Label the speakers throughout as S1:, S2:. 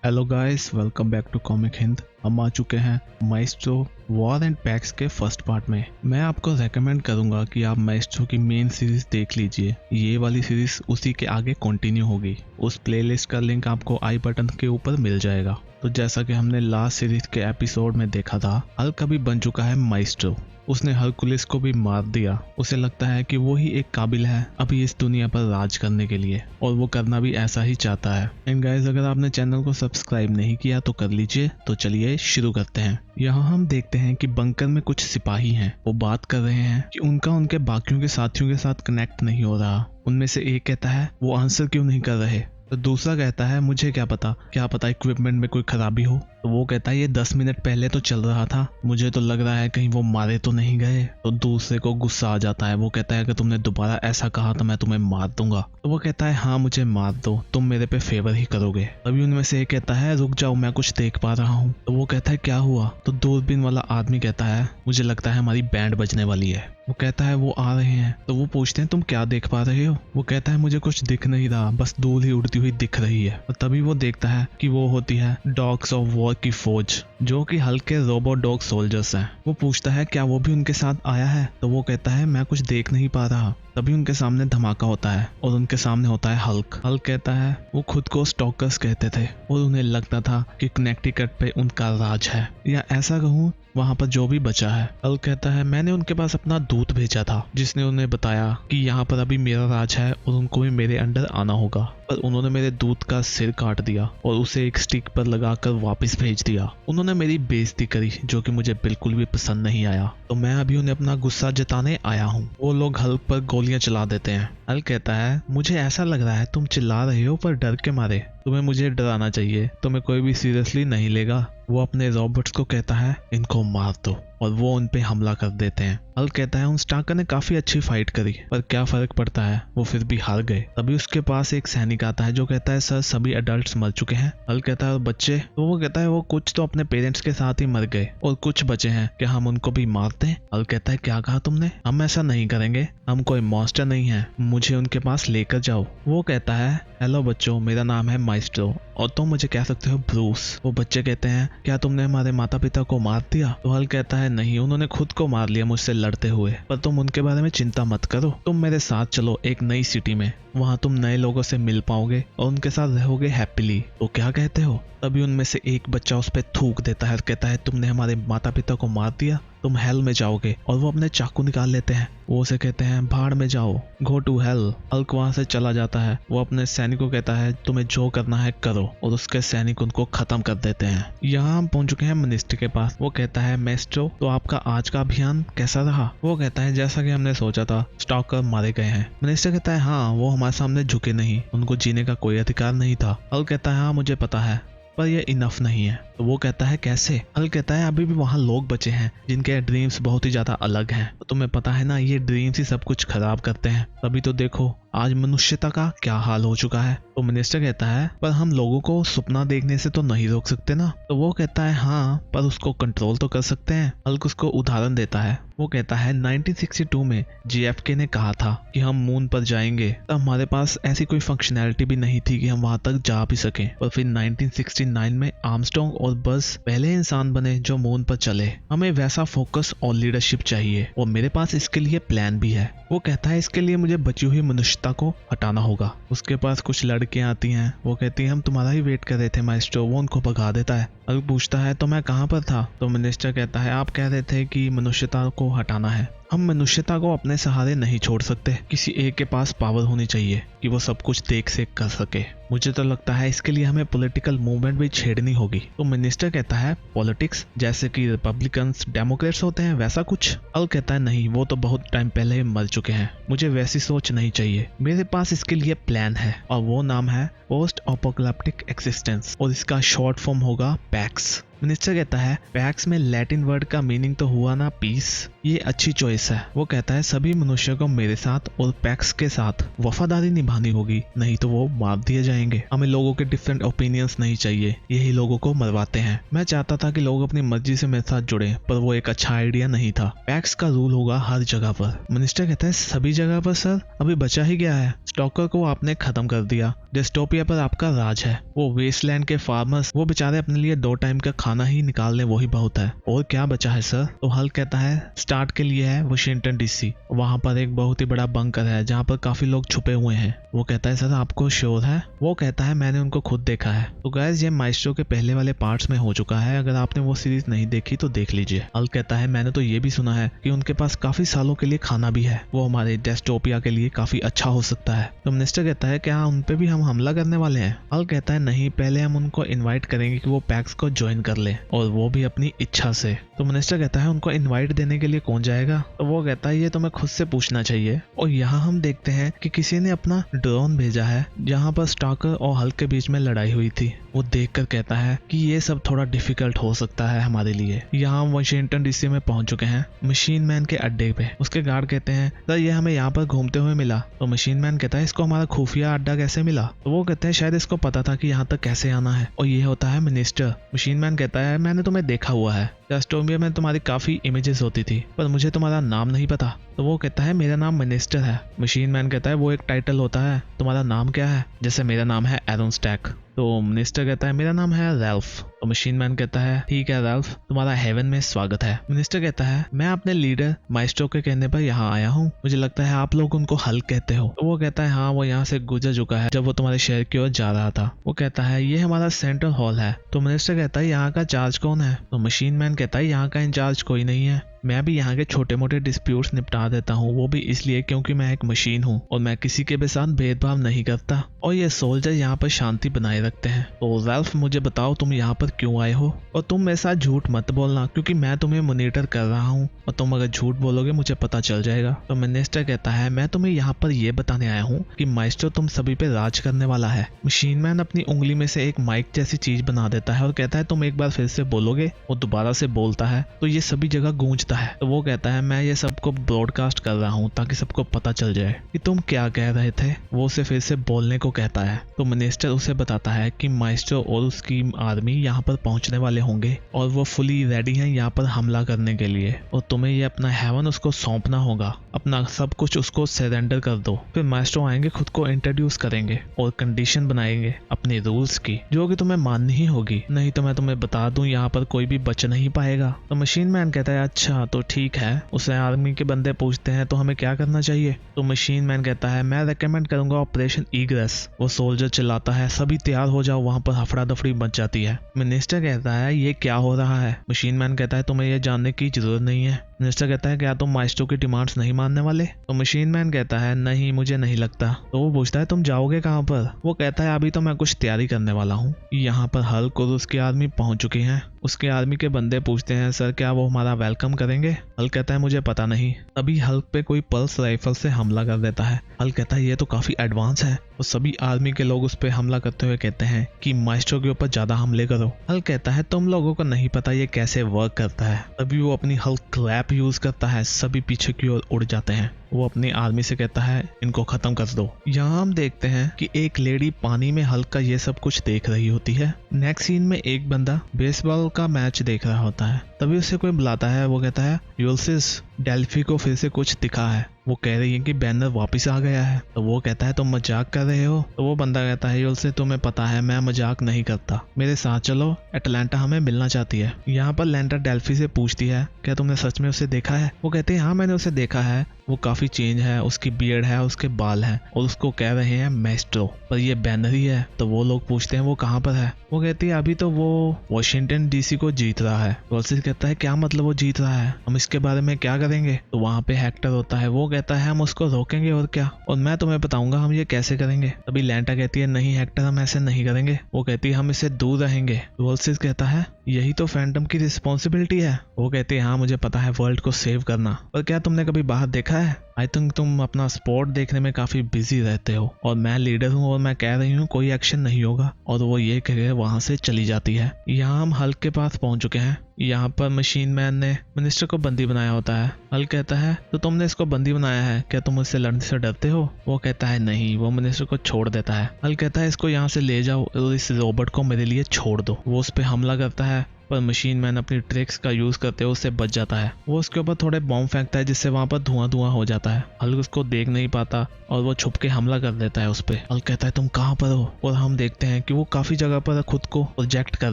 S1: Hello guys, welcome back to comic Hind. हम आ चुके हैं माइस्ट्रो वॉर एंड पैक्स के फर्स्ट पार्ट में। मैं आपको रेकमेंड करूंगा कि आप माइस्ट्रो की मेन सीरीज देख लीजिए। ये वाली सीरीज उसी के आगे कंटिन्यू होगी। उस प्लेलिस्ट का लिंक आपको आई बटन के ऊपर मिल जाएगा। तो जैसा कि हमने लास्ट सीरीज के एपिसोड में देखा था, हल्क अभी बन चुका है माइस्ट्रो। उसने हरकुलिस को भी मार दिया। उसे लगता है कि वो ही एक काबिल है अभी इस दुनिया पर राज करने के लिए, और वो करना भी ऐसा ही चाहता है। एंड गाइस, अगर आपने चैनल को सब्सक्राइब नहीं किया तो कर लीजिए। तो चलिए शुरू करते हैं। यहाँ हम देखते हैं कि बंकर में कुछ सिपाही हैं। वो बात कर रहे हैं कि उनका उनके बाकियों के साथियों के साथ कनेक्ट नहीं हो रहा। उनमें से एक कहता है वो आंसर क्यों नहीं कर रहे, तो दूसरा कहता है मुझे क्या पता इक्विपमेंट में कोई खराबी हो। तो वो कहता है ये 10 मिनट पहले तो चल रहा था, मुझे तो लग रहा है कहीं वो मारे तो नहीं गए। तो दूसरे को गुस्सा आ जाता है। वो कहता है अगर तुमने दोबारा ऐसा कहा तो मैं तुम्हें मार दूंगा। तो वो कहता है हाँ मुझे मार दो, तुम मेरे पे फेवर ही करोगे। तभी उनमें से एक कहता है रुक जाओ, मैं कुछ देख पा रहा हूँ। तो वो कहता है क्या हुआ। तो दूरबीन वाला आदमी कहता है मुझे लगता है हमारी बैंड बजने वाली है। वो कहता है वो आ रहे हैं। तो वो पूछते हैं तुम क्या देख पा रहे हो। वो कहता है मुझे कुछ दिख नहीं रहा, बस धूल ही उड़ती हुई दिख रही है। और तभी वो देखता है कि वो होती है डॉग्स ऑफ वॉर की फौज, जो कि हल्के रोबोट डॉग सोल्जर्स हैं। वो पूछता है क्या वो भी उनके साथ आया है। तो वो कहता है मैं कुछ देख नहीं पा रहा। तभी उनके सामने धमाका होता है और उनके सामने होता है हल्क। हल्क कहता है वो खुद को स्टॉकर्स कहते थे और उन्हें लगता था कि कनेक्टिकट पे उनका राज है, या ऐसा कहूँ वहां पर जो भी बचा है। हल्क कहता है मैंने उनके पास अपना दूत भेजा था जिसने उन्हें बताया कि यहाँ पर अभी मेरा राज है और उनको भी मेरे अंडर आना होगा, पर उन्होंने मेरे दूत का सिर काट दिया और उसे एक स्टिक पर लगाकर वापस भेज दिया। उन्होंने मेरी बेइज्जती करी जो कि मुझे बिल्कुल भी पसंद नहीं आया। तो मैं अभी उन्हें अपना गुस्सा जताने आया हूँ। वो लोग हल्क पर गोलियां चला देते हैं। हल्क कहता है मुझे ऐसा लग रहा है तुम चिल्ला रहे हो पर डर के मारे। तुम्हें मुझे डराना चाहिए, तुम्हें कोई भी सीरियसली नहीं लेगा। वो अपने रॉबर्ट्स को कहता है इनको मार दो, और वो उन पे हमला कर देते हैं। हल्क कहता है उन स्टार्कर ने काफी अच्छी फाइट करी, पर क्या फर्क पड़ता है, वो फिर भी हार गए। तभी उसके पास एक सैनिक आता है जो कहता है सर सभी अडल्ट्स मर चुके हैं। हल्क कहता है और बच्चे। तो वो कहता है वो कुछ तो अपने पेरेंट्स के साथ ही मर गए और कुछ बचे हैं, क्या हम उनको भी मारते हैं। हल्क कहता है क्या कहा तुमने, हम ऐसा नहीं करेंगे, हम कोई मॉन्स्टर नहीं है, मुझे उनके पास लेकर जाओ। वो कहता है हेलो बच्चों, मेरा नाम है माइस्ट्रो और तुम मुझे कह सकते हो ब्रूस। वो बच्चे कहते हैं क्या तुमने हमारे माता पिता को मार दिया। तो हल्क कहता है नहीं, उन्होंने खुद को मार लिया मुझसे लड़ते हुए, पर तुम उनके बारे में चिंता मत करो। तुम मेरे साथ चलो एक नई सिटी में, वहाँ तुम नए लोगों से मिल पाओगे और उनके साथ रहोगे हैप्पीली। तो क्या कहते हो। तभी उनमें से एक बच्चा उस पर थूक देता है, कहता है तुमने हमारे माता पिता को मार दिया, तुम हेल में जाओगे। और वो अपने चाकू निकाल लेते हैं। वो उसे कहते हैं भाड़ में जाओ, गो टू हेल। हल्क वहां से चला जाता है। वो अपने सैनिक को कहता है तुम्हें जो करना है करो, और उसके सैनिक उनको खत्म कर देते हैं। यहाँ हम पहुंच चुके हैं मिनिस्टर के पास। वो कहता है मेस्ट्रो तो आपका आज का अभियान कैसा रहा। वो कहता है जैसा कि हमने सोचा था, स्टॉकर मारे गए हैं। मिनिस्टर कहता है हाँ, वो हमारे सामने झुके नहीं, उनको जीने का कोई अधिकार नहीं था। हल्क कहता है हाँ मुझे पता है, पर यह इनफ नहीं है। तो वो कहता है कैसे। हल्क कहता है अभी भी वहाँ लोग बचे हैं जिनके ड्रीम्स बहुत ही ज्यादा अलग हैं। तो तुम्हें पता है ना, ये ड्रीम्स ही सब कुछ खराब करते हैं। तभी तो देखो आज मनुष्यता का क्या हाल हो चुका है। तो मिनिस्टर कहता है पर हम लोगों को सपना देखने से तो नहीं रोक सकते ना। तो वो कहता है हाँ, पर उसको कंट्रोल तो कर सकते हैं। हल्क उसको उदाहरण देता है। वो कहता है 1962 में JFK ने कहा था कि हम मून पर जाएंगे, तब हमारे पास ऐसी कोई फंक्शनैलिटी भी नहीं थी कि हम वहां तक जा भी सकें। पर फिर 1969 में आर्मस्ट्रॉन्ग और बस पहले इंसान बने जो मून पर चले। हमें वैसा फोकस और लीडरशिप चाहिए, और मेरे पास इसके लिए प्लान भी है। वो कहता है इसके लिए मुझे बची हुई मनुष्यता को हटाना होगा। उसके पास कुछ लड़कियां आती हैं। वो कहती हैं हम तुम्हारा ही वेट कर रहे थे माइस्ट्रो। वो उनको भगा देता है। हल्क पूछता है तो मैं कहाँ पर था। तो मिनिस्टर कहता है आप कह रहे थे कि मनुष्यता को हटाना है। हम मनुष्यता को अपने सहारे नहीं छोड़ सकते। किसी एक के पास पावर होनी चाहिए कि वो सब कुछ देख सेख कर सके। मुझे तो लगता है इसके लिए हमें पॉलिटिकल मूवमेंट भी छेड़नी होगी। तो मिनिस्टर कहता है पॉलिटिक्स जैसे कि रिपब्लिकन्स डेमोक्रेट्स होते हैं वैसा कुछ। हल्क कहता है नहीं, वो तो बहुत टाइम पहले ही मर चुके हैं, मुझे वैसी सोच नहीं चाहिए। मेरे पास इसके लिए प्लान है और वो नाम है पोस्ट अपोकैलिप्टिक एक्सिस्टेंस, और इसका शॉर्ट फॉर्म होगा पैक्स। मिनिस्टर कहता है पैक्स में लैटिन वर्ड का मीनिंग तो हुआ ना पीस, ये अच्छी चॉइस है। वो कहता है सभी मनुष्यों को मेरे साथ और पैक्स के साथ वफादारी निभानी होगी, नहीं तो वो मार दिए जाएंगे। हमें लोगों के डिफरेंट ओपिनियंस नहीं चाहिए, यही लोगों को मरवाते हैं। मैं चाहता था कि लोग अपनी मर्जी से मेरे साथ जुड़े, पर वो एक अच्छा आइडिया नहीं था। पैक्स का रूल होगा हर जगह पर। मिनिस्टर कहता है सभी जगह पर सर, अभी बचा ही गया है। स्टॉकर को आपने खत्म कर दिया, डिस्टोपिया पर आपका राज है। वो वेस्टलैंड के फार्मर्स, वो बेचारे अपने लिए 2 टाइम का खाना ही निकाल ले, वही बहुत है। और क्या बचा है सर? तो हल्क कहता है स्टार्ट के लिए है वाशिंगटन डीसी, वहां पर एक बहुत ही बड़ा बंकर है जहाँ पर काफी लोग छुपे हुए हैं। वो कहता है सर आपको श्योर है? वो कहता है मैंने उनको खुद देखा है। तो गाइस ये माइस्ट्रो के पहले वाले पार्ट्स में हो चुका है, अगर आपने वो सीरीज नहीं देखी तो देख लीजिए। हल्क कहता है मैंने तो ये भी सुना है कि उनके पास काफी सालों के लिए खाना भी है, वो हमारे डिस्टोपिया के लिए काफी अच्छा हो सकता है। तो मिनिस्टर कहता है क्या उन पे भी हम हमला करने वाले हैं? हल्क कहता है नहीं, पहले हम उनको इनवाइट करेंगे कि वो पैक्स को ज्वाइन कर ले, और वो भी अपनी इच्छा से। तो मिनिस्टर कहता है उनको इनवाइट देने के लिए कौन जाएगा? तो वो कहता है ये तो मैं खुद से पूछना चाहिए। और यहाँ हम देखते हैं कि किसी ने अपना ड्रोन भेजा है जहाँ पर स्टॉकर और हल्क के बीच में लड़ाई हुई थी। वो देखकर कहता है कि ये सब थोड़ा डिफिकल्ट हो सकता है हमारे लिए। यहाँ हम वाशिंगटन डीसी में पहुंच चुके हैं, मशीन मैन के अड्डे पे। उसके गार्ड कहते हैं सर ये हमें यहाँ पर घूमते हुए मिला। तो मशीन मैन कहता है इसको हमारा खुफिया अड्डा कैसे मिला? तो वो कहते हैं शायद इसको पता था कि यहाँ तक कैसे आना है, और ये होता है मिनिस्टर। मशीन मैन कहता है मैंने तुम्हें देखा हुआ है, डिस्टोपिया में तुम्हारी काफी इमेजेस होती थी, पर मुझे तुम्हारा नाम नहीं पता। तो वो कहता है मेरा नाम मिनिस्टर है। मशीन मैन कहता है वो एक टाइटल होता है, तुम्हारा नाम क्या है? जैसे मेरा नाम है एरन स्टैक। तो मिनिस्टर कहता है मेरा नाम है रैल्फ। तो मशीन मैन कहता है ठीक है रैल्फ, तुम्हारा हेवन में स्वागत है। मिनिस्टर कहता है मैं अपने लीडर माइस्ट्रो के कहने पर यहाँ आया हूँ, मुझे लगता है आप लोग उनको हल्क कहते हो। तो वो कहता है हाँ, वो यहाँ से गुजर चुका है जब वो तुम्हारे शहर की ओर जा रहा था। वो कहता है ये हमारा सेंट्रल हॉल है। तो मिनिस्टर कहता है यहाँ का चार्ज कौन है? तो मशीन मैन कहता है यहाँ का इंचार्ज कोई नहीं है, मैं भी यहाँ के छोटे मोटे डिस्प्यूट्स निपटा देता हूँ, वो भी इसलिए क्योंकि मैं एक मशीन हूँ और मैं किसी के भी साथ भेदभाव नहीं करता, और ये सोल्जर यहाँ पर शांति बनाए रखते हैं। तो रैल्फ मुझे बताओ तुम यहाँ पर क्यों आए हो, और तुम मेरे साथ झूठ मत बोलना क्योंकि मैं तुम्हें मॉनिटर कर रहा हूँ, और तुम अगर झूठ बोलोगे मुझे पता चल जाएगा। तो मिनिस्टर कहता है मैं तुम्हें यहाँ पर ये बताने आया हूँ कि माइस्ट्रो तुम सभी पे राज करने वाला है। मशीन मैन अपनी उंगली में से एक माइक जैसी चीज बना देता है और कहता है तुम एक बार फिर से बोलोगे। वो दोबारा से बोलता है तो ये सभी जगह गूंजता है। तो वो कहता है मैं ये सबको ब्रॉडकास्ट कर रहा हूँ ताकि सबको पता चल जाए कि तुम क्या कह रहे थे। वो उसे फिर से बोलने को कहता है। तो मिनिस्टर उसे बताता है कि माइस्ट्रो और उसकी आर्मी यहाँ पर पहुंचने वाले होंगे और वो फुली रेडी हैं यहाँ पर हमला करने के लिए, और तुम्हें ये अपना हेवन उसको सौंपना होगा, अपना सब कुछ उसको सरेंडर कर दो। फिर माइस्ट्रो आएंगे, खुद को इंट्रोड्यूस करेंगे और कंडीशन बनाएंगे अपने रूल्स की जो कि तुम्हें माननी ही होगी, नहीं तो मैं तुम्हें बता दूं यहाँ पर कोई भी बच नहीं पाएगा। तो मशीन मैन कहता है अच्छा तो ठीक है। उसे आर्मी के बंदे पूछते हैं तो हमें क्या करना चाहिए। तो मशीन मैन कहता है मैं रेकमेंड करूंगा ऑपरेशन ईग्रेस। वो सोल्जर चिल्लाता है सभी तैयार हो जाओ, वहां पर हफड़ा दफड़ी मच जाती है। मिनिस्टर कहता है ये क्या हो रहा है? मशीन मैन कहता है तुम्हें ये जानने की जरूरत नहीं है। मिनिस्टर कहता है क्या तुम माइस्ट्रो की डिमांड्स नहीं मानने वाले? तो मशीन मैन कहता है नहीं मुझे नहीं लगता। तो वो पूछता है तुम जाओगे कहाँ पर? वो कहता है अभी तो मैं कुछ तैयारी करने वाला हूँ। यहाँ पर हल्क और उसकी आर्मी पहुंच चुकी है। उसके आर्मी के बंदे पूछते हैं सर क्या वो हमारा वेलकम करेंगे? हल्क कहता है मुझे पता नहीं। तभी हल्क पे कोई पल्स राइफल से हमला कर देता है। हल्क कहता है ये तो काफी एडवांस है, और सभी आर्मी के लोग उस पर हमला करते हुए कहते हैं कि माइस्ट्रो के ऊपर ज्यादा हमले करो। हल्क कहता है तुम लोगों को नहीं पता ये कैसे वर्क करता है। तभी वो अपनी हल्क क्लैप यूज करता है, सभी पीछे की ओर उड़ जाते हैं। वो अपनी आर्मी से कहता है इनको खत्म कर दो। यहाँ हम देखते हैं कि एक लेडी पानी में हल्क का ये सब कुछ देख रही होती है। नेक्स्ट सीन में एक बंदा बेसबॉल का मैच देख रहा होता है। तभी उसे कोई बुलाता है। वो कहता है यूल्सिस डेल्फी को फिर से कुछ दिखा है, वो कह रही है कि बैनर वापस आ गया है। तो वो कहता है तुम मजाक कर रहे हो? तो वो बंदा कहता है यूल्सिस तुम्हें पता है मैं मजाक नहीं करता, मेरे साथ चलो, एटलांटा हमें मिलना चाहती है। यहाँ पर लैंटा डेल्फी से पूछती है क्या तुमने सच में उसे देखा है? वो कहते हैं हाँ मैंने उसे देखा है, वो काफी चेंज है, उसकी बियर्ड है, उसके बाल हैं, और उसको कह रहे हैं माइस्ट्रो, पर ये बैनर ही है। तो वो लोग पूछते हैं वो कहाँ पर है? वो कहती है अभी तो वो वाशिंगटन डीसी को जीत रहा है। यूल्सिस कहता है क्या मतलब वो जीत रहा है, हम इसके बारे में क्या करेंगे? तो वहाँ पे हेक्टर होता है। वो कहता है हम उसको रोकेंगे और क्या, और मैं तुम्हें बताऊंगा हम ये कैसे करेंगे। तभी लैंटा कहती है नहीं हेक्टर हम ऐसे नहीं करेंगे। वो कहती है हम इससे दूर रहेंगे। यूल्सिस कहता है यही तो फैंटम की रिस्पॉन्सिबिलिटी है। वो कहती है हाँ मुझे पता है वर्ल्ड को सेव करना, पर क्या तुमने कभी बाहर देखा है? आई थिंक तुम अपना स्पोर्ट देखने में काफी बिजी रहते हो और मैं लीडर हूँ और मैं कह रही हूँ कोई एक्शन नहीं होगा, और वो ये कह के वहां से चली जाती है। यहाँ हम हल्क के पास पहुंच चुके हैं। यहाँ पर मशीन मैन ने मिनिस्टर को बंदी बनाया होता है। हल्क कहता है तो तुमने इसको बंदी बनाया है, क्या तुम उससे लड़ने से डरते हो? वो कहता है नहीं। वो मिनिस्टर को छोड़ देता है। हल्क कहता है इसको यहाँ से ले जाओ और इस रोबोट को मेरे लिए छोड़ दो। वो उस पर हमला करता है, पर मशीन मैन अपनी ट्रिक्स का यूज करते हुए उससे बच जाता है। वो उसके ऊपर थोड़े बॉम्ब फेंकता है जिससे वहां पर धुआं धुआं हो जाता है। हल्क उसको देख नहीं पाता और वो छुप के हमला कर देता है उस पे। हल्क कहता है तुम कहाँ पर हो? और हम देखते हैं कि वो काफी जगह पर खुद को प्रोजेक्ट कर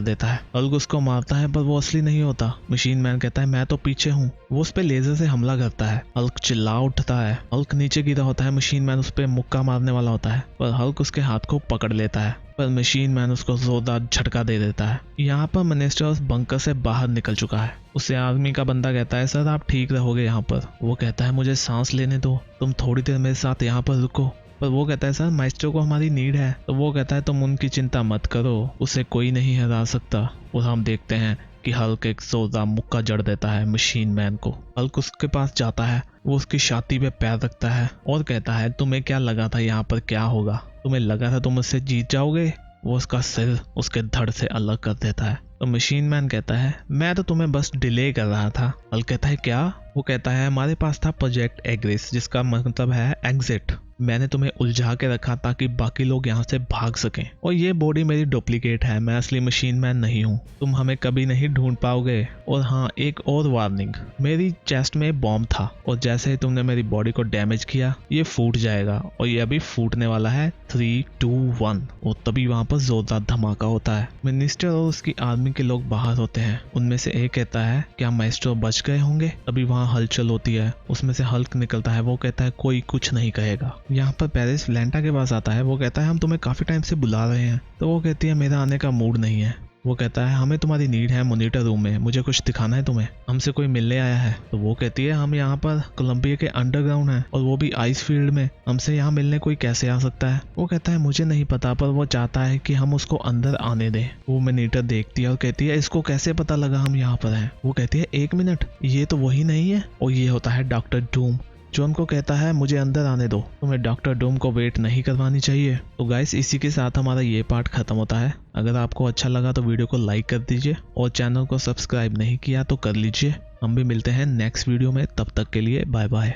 S1: देता है। हल्क उसको मारता है पर वो असली नहीं होता। मशीन मैन कहता है मैं तो पीछे हूँ। वो उस पे लेजर से हमला करता है। हल्क चिल्ला उठता है। हल्क नीचे गिरा होता है। मशीन मैन उस पे मुक्का मारने वाला होता है, पर हल्क उसके हाथ को पकड़ लेता है, पर मशीन मैन उसको जोरदार झटका दे देता है। यहाँ पर मिनिस्टर उस बंकर से बाहर निकल चुका है। उसे आर्मी का बंदा कहता है सर आप ठीक रहोगे यहाँ पर। वो कहता है मुझे सांस लेने दो, तुम थोड़ी देर मेरे साथ यहाँ पर रुको। पर वो कहता है सर माइस्ट्रो को हमारी नीड है। तो वो कहता है तुम उनकी चिंता मत करो, उसे कोई नहीं हरा सकता। और हम देखते हैं कि हल्क एक जोरदार मुक्का जड़ देता है मशीन मैन को। हल्क उसके पास जाता है, वो उसकी छाती पे पैर रखता है और कहता है तुम्हें क्या लगा था यहाँ पर क्या होगा? तुम्हें लगा था तुम मुझसे जीत जाओगे? वो उसका सिर उसके धड़ से अलग कर देता है। तो मशीन मैन कहता है मैं तो तुम्हें बस डिले कर रहा था। हल्क कहता है क्या? वो कहता है हमारे पास था प्रोजेक्ट एग्रेस, जिसका मतलब है एग्जिट। मैंने तुम्हें उलझा के रखा ताकि बाकी लोग यहाँ से भाग सकें, और ये बॉडी मेरी डुप्लीकेट है, मैं असली मशीन मैन नहीं हूँ। तुम हमें कभी नहीं ढूंढ पाओगे। और हाँ, एक और वार्निंग, मेरी चेस्ट में बॉम्ब था और जैसे ही तुमने मेरी बॉडी को डैमेज किया ये फूट जाएगा, और ये अभी फूटने वाला है। 3, 2, 1। और तभी वहाँ पर जोरदार धमाका होता है। मिनिस्टर और उसकी आर्मी के लोग बाहर होते हैं। उनमें से एक कहता है क्या माइस्ट्रो बच गए होंगे? तभी वहाँ हलचल होती है। उसमें से हल्क निकलता है। वो कहता है कोई कुछ नहीं कहेगा। यहाँ पर पेरिस लेंटा के पास आता है। वो कहता है हम तुम्हें काफी टाइम से बुला रहे हैं। तो वो कहती है मेरा आने का मूड नहीं है। वो कहता है हमें तुम्हारी नीड है मॉनिटर रूम में, मुझे कुछ दिखाना है तुम्हें, हमसे कोई मिलने आया है। तो वो कहती है हम यहाँ पर कोलंबिया के अंडरग्राउंड हैं और वो भी आइस फील्ड में, हमसे यहाँ मिलने कोई कैसे आ सकता है? वो कहता है मुझे नहीं पता, पर वो चाहता है कि हम उसको अंदर आने दें। वो मॉनिटर देखती है और कहती है इसको कैसे पता लगा हम यहाँ पर हैं? वो कहती है 1 मिनट, ये तो वही नहीं है। और ये होता है डॉक्टर डूम, जो उनको कहता है मुझे अंदर आने दो, तुम्हें डॉक्टर डूम को वेट नहीं करवानी चाहिए। तो गाइस इसी के साथ हमारा ये पार्ट खत्म होता है। अगर आपको अच्छा लगा तो वीडियो को लाइक कर दीजिए और चैनल को सब्सक्राइब नहीं किया तो कर लीजिए। हम भी मिलते हैं नेक्स्ट वीडियो में, तब तक के लिए बाय बाय।